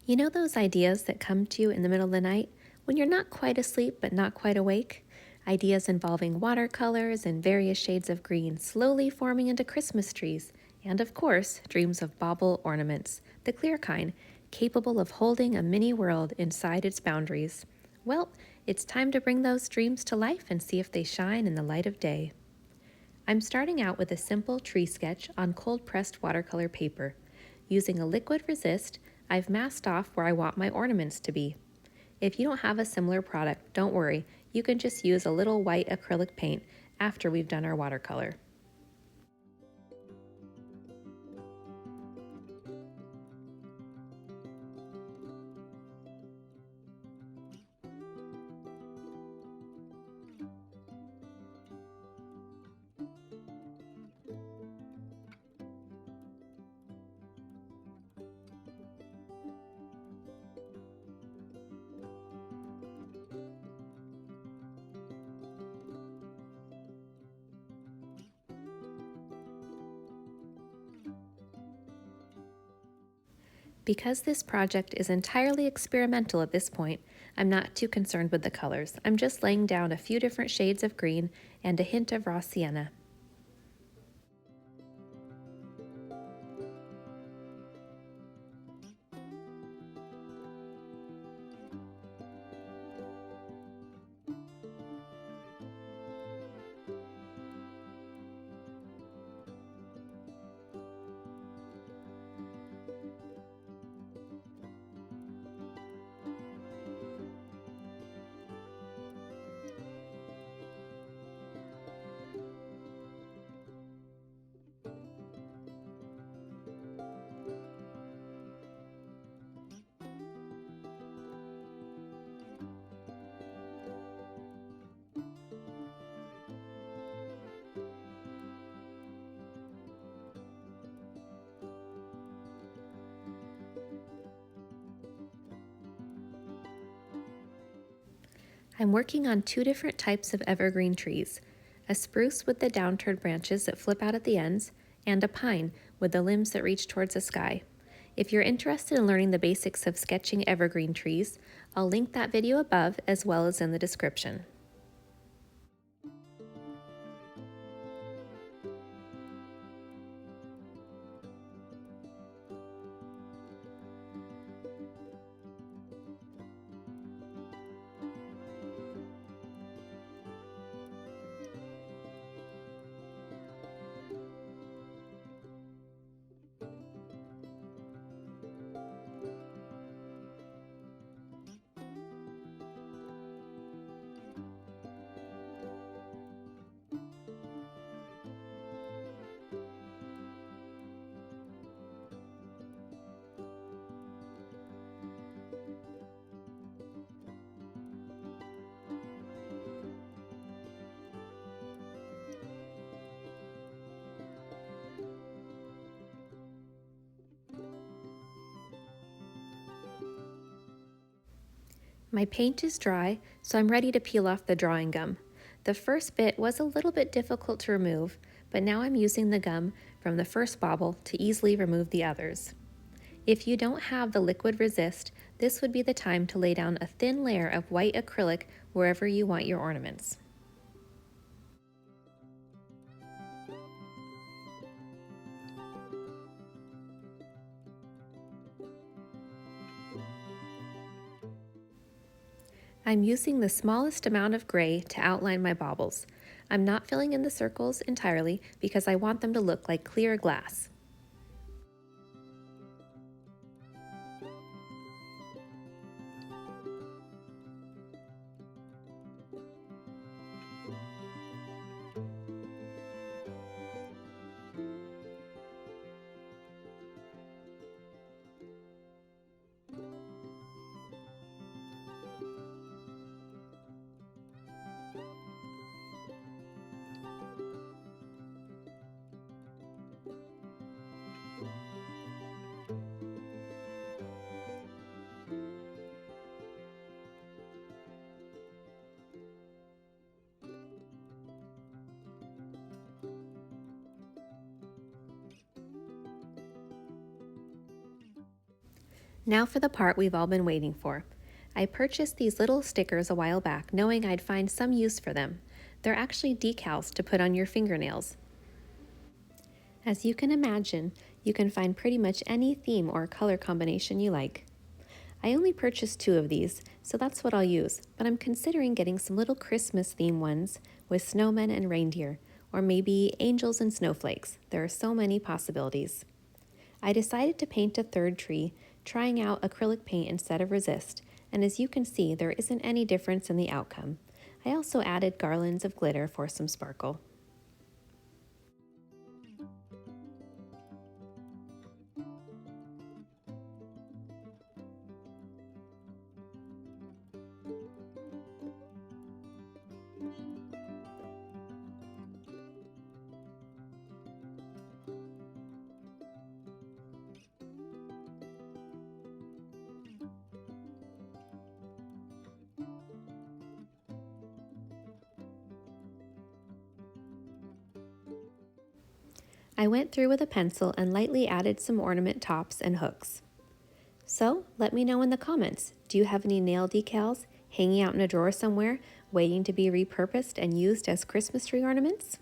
You know those ideas that come to you in the middle of the night when you're not quite asleep but not quite awake? Ideas involving watercolors and various shades of green slowly forming into Christmas trees, and of course, dreams of bauble ornaments, the clear kind, capable of holding a mini world inside its boundaries. Well, it's time to bring those dreams to life and see if they shine in the light of day. I'm starting out with a simple tree sketch on cold pressed watercolor paper. Using a liquid resist, I've masked off where I want my ornaments to be. If you don't have a similar product, don't worry, you can just use a little white acrylic paint after we've done our watercolor. Because this project is entirely experimental at this point, I'm not too concerned with the colors. I'm just laying down a few different shades of green and a hint of raw sienna. I'm working on two different types of evergreen trees, a spruce with the downturned branches that flip out at the ends, and a pine with the limbs that reach towards the sky. If you're interested in learning the basics of sketching evergreen trees, I'll link that video above as well as in the description. My paint is dry, so I'm ready to peel off the drawing gum. The first bit was a little bit difficult to remove, but now I'm using the gum from the first bauble to easily remove the others. If you don't have the liquid resist, this would be the time to lay down a thin layer of white acrylic wherever you want your ornaments. I'm using the smallest amount of gray to outline my baubles. I'm not filling in the circles entirely because I want them to look like clear glass. Now for the part we've all been waiting for. I purchased these little stickers a while back knowing I'd find some use for them. They're actually decals to put on your fingernails. As you can imagine, you can find pretty much any theme or color combination you like. I only purchased 2 of these, so that's what I'll use, but I'm considering getting some little Christmas theme ones with snowmen and reindeer, or maybe angels and snowflakes. There are so many possibilities. I decided to paint a third tree, trying out acrylic paint instead of resist, and as you can see, there isn't any difference in the outcome. I also added garlands of glitter for some sparkle. I went through with a pencil and lightly added some ornament tops and hooks. So, let me know in the comments, do you have any nail decals hanging out in a drawer somewhere, waiting to be repurposed and used as Christmas tree ornaments?